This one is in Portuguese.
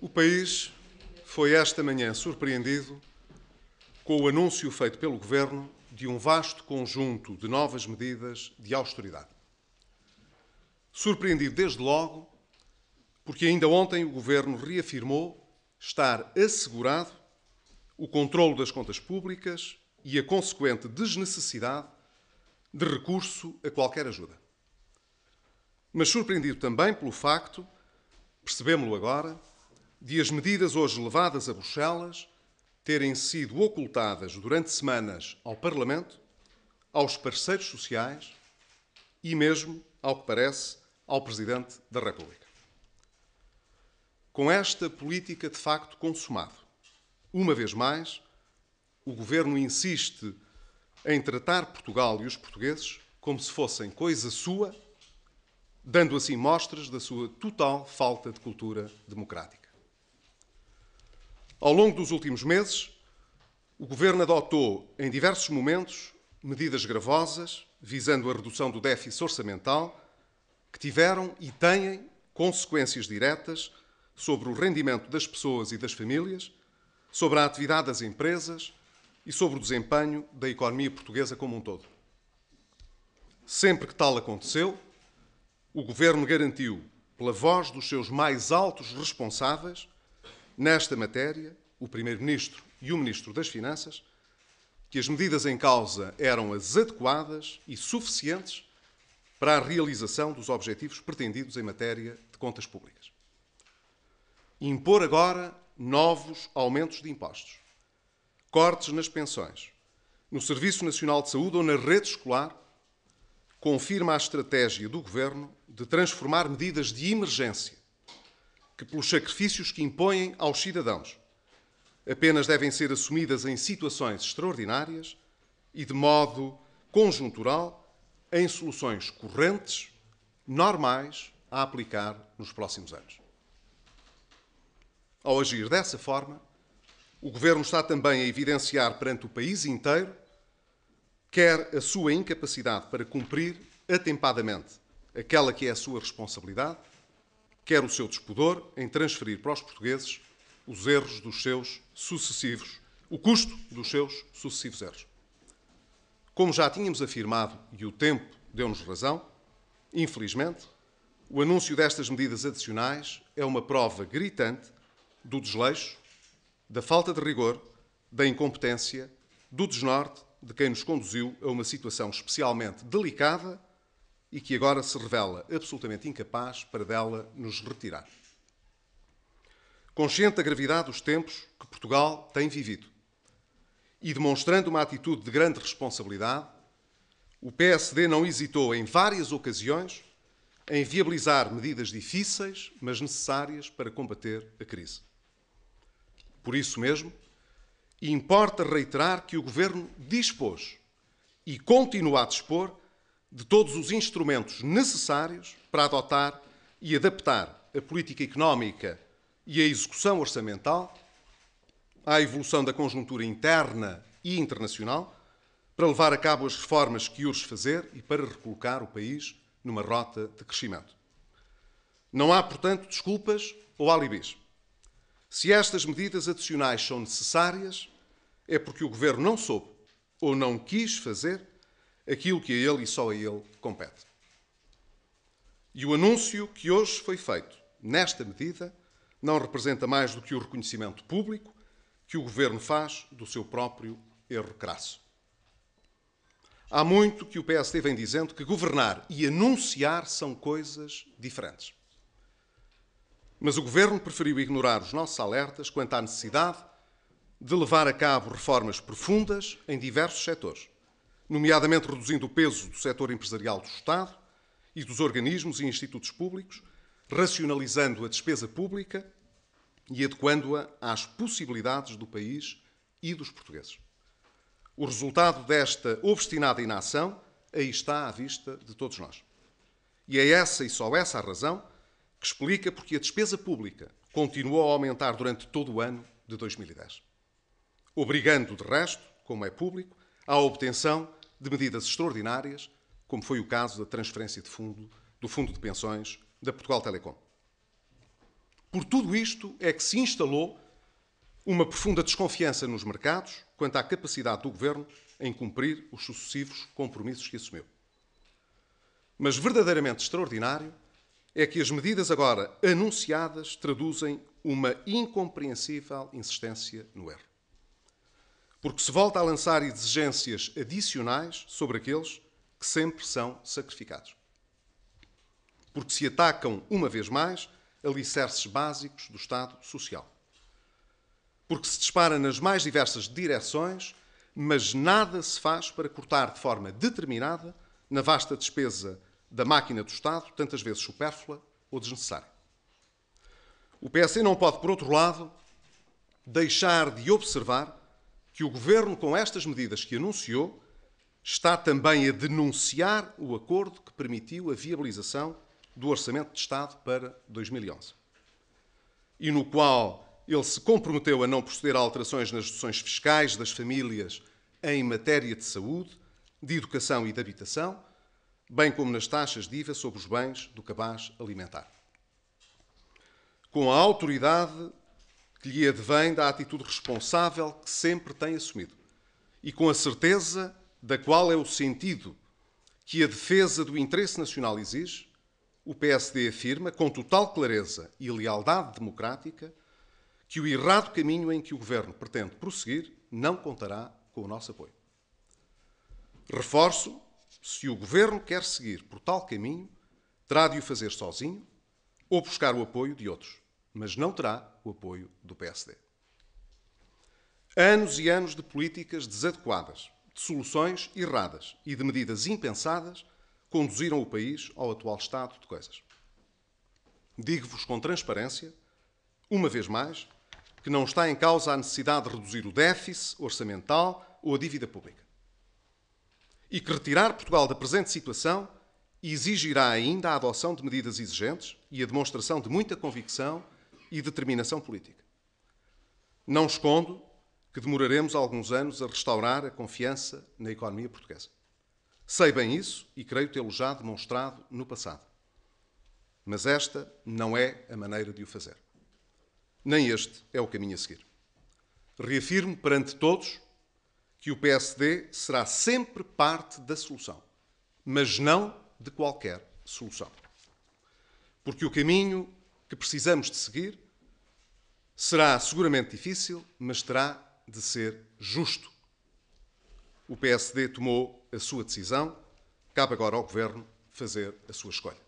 O país foi esta manhã surpreendido com o anúncio feito pelo Governo de um vasto conjunto de novas medidas de austeridade. Surpreendido desde logo, porque ainda ontem o Governo reafirmou estar assegurado o controlo das contas públicas e a consequente desnecessidade de recurso a qualquer ajuda. Mas surpreendido também pelo facto, percebemo-lo agora, de as medidas hoje levadas a Bruxelas terem sido ocultadas durante semanas ao Parlamento, aos parceiros sociais e mesmo, ao que parece, ao Presidente da República. Com esta política de facto consumada, uma vez mais, o Governo insiste em tratar Portugal e os portugueses como se fossem coisa sua, dando assim mostras da sua total falta de cultura democrática. Ao longo dos últimos meses, o Governo adotou, em diversos momentos, medidas gravosas visando a redução do déficit orçamental que tiveram e têm consequências diretas sobre o rendimento das pessoas e das famílias, sobre a atividade das empresas e sobre o desempenho da economia portuguesa como um todo. Sempre que tal aconteceu, o Governo garantiu, pela voz dos seus mais altos responsáveis, nesta matéria, o Primeiro-Ministro e o Ministro das Finanças, que as medidas em causa eram as adequadas e suficientes para a realização dos objetivos pretendidos em matéria de contas públicas. Impor agora novos aumentos de impostos, cortes nas pensões, no Serviço Nacional de Saúde ou na rede escolar, confirma a estratégia do Governo de transformar medidas de emergência, que pelos sacrifícios que impõem aos cidadãos, apenas devem ser assumidas em situações extraordinárias e de modo conjuntural em soluções correntes, normais, a aplicar nos próximos anos. Ao agir dessa forma, o Governo está também a evidenciar perante o país inteiro quer a sua incapacidade para cumprir atempadamente aquela que é a sua responsabilidade, quer o seu despudor em transferir para os portugueses os erros dos seus sucessivos, o custo dos seus sucessivos erros. Como já tínhamos afirmado, e o tempo deu-nos razão, infelizmente, o anúncio destas medidas adicionais é uma prova gritante do desleixo, da falta de rigor, da incompetência, do desnorte de quem nos conduziu a uma situação especialmente delicada e que agora se revela absolutamente incapaz para dela nos retirar. Consciente da gravidade dos tempos que Portugal tem vivido e demonstrando uma atitude de grande responsabilidade, o PSD não hesitou em várias ocasiões em viabilizar medidas difíceis, mas necessárias para combater a crise. Por isso mesmo, importa reiterar que o Governo dispôs e continua a dispor de todos os instrumentos necessários para adotar e adaptar a política económica e a execução orçamental à evolução da conjuntura interna e internacional, para levar a cabo as reformas que urge fazer e para recolocar o país numa rota de crescimento. Não há, portanto, desculpas ou alibis. Se estas medidas adicionais são necessárias, é porque o Governo não soube ou não quis fazer aquilo que a ele e só a ele compete. E o anúncio que hoje foi feito nesta medida não representa mais do que o reconhecimento público que o Governo faz do seu próprio erro crasso. Há muito que o PSD vem dizendo que governar e anunciar são coisas diferentes. Mas o Governo preferiu ignorar os nossos alertas quanto à necessidade de levar a cabo reformas profundas em diversos setores, nomeadamente reduzindo o peso do setor empresarial do Estado e dos organismos e institutos públicos, racionalizando a despesa pública e adequando-a às possibilidades do país e dos portugueses. O resultado desta obstinada inação aí está à vista de todos nós. E é essa e só essa a razão que explica porque a despesa pública continuou a aumentar durante todo o ano de 2010, obrigando, de resto, como é público, à obtenção de medidas extraordinárias, como foi o caso da transferência de fundo, do Fundo de Pensões da Portugal Telecom. Por tudo isto é que se instalou uma profunda desconfiança nos mercados quanto à capacidade do Governo em cumprir os sucessivos compromissos que assumiu. Mas verdadeiramente extraordinário é que as medidas agora anunciadas traduzem uma incompreensível insistência no erro. Porque se volta a lançar exigências adicionais sobre aqueles que sempre são sacrificados. Porque se atacam, uma vez mais, alicerces básicos do Estado Social. Porque se dispara nas mais diversas direções, mas nada se faz para cortar de forma determinada na vasta despesa da máquina do Estado, tantas vezes supérflua ou desnecessária. O PSD não pode, por outro lado, deixar de observar que o Governo, com estas medidas que anunciou, está também a denunciar o acordo que permitiu a viabilização do Orçamento de Estado para 2011, e no qual ele se comprometeu a não proceder a alterações nas deduções fiscais das famílias em matéria de saúde, de educação e de habitação, bem como nas taxas de IVA sobre os bens do cabaz alimentar. Com a autoridade que lhe advém da atitude responsável que sempre tem assumido e com a certeza da qual é o sentido que a defesa do interesse nacional exige, o PSD afirma, com total clareza e lealdade democrática, que o errado caminho em que o Governo pretende prosseguir não contará com o nosso apoio. Reforço, se o Governo quer seguir por tal caminho, terá de o fazer sozinho ou buscar o apoio de outros, mas não terá o apoio do PSD. Anos e anos de políticas desadequadas, de soluções erradas e de medidas impensadas conduziram o país ao atual estado de coisas. Digo-vos com transparência, uma vez mais, que não está em causa a necessidade de reduzir o déficit orçamental ou a dívida pública. E que retirar Portugal da presente situação exigirá ainda a adoção de medidas exigentes e a demonstração de muita convicção e determinação política. Não escondo que demoraremos alguns anos a restaurar a confiança na economia portuguesa. Sei bem isso e creio tê-lo já demonstrado no passado. Mas esta não é a maneira de o fazer. Nem este é o caminho a seguir. Reafirmo perante todos que o PSD será sempre parte da solução, mas não de qualquer solução. Porque o caminho que precisamos de seguir será seguramente difícil, mas terá de ser justo. O PSD tomou a sua decisão, cabe agora ao Governo fazer a sua escolha.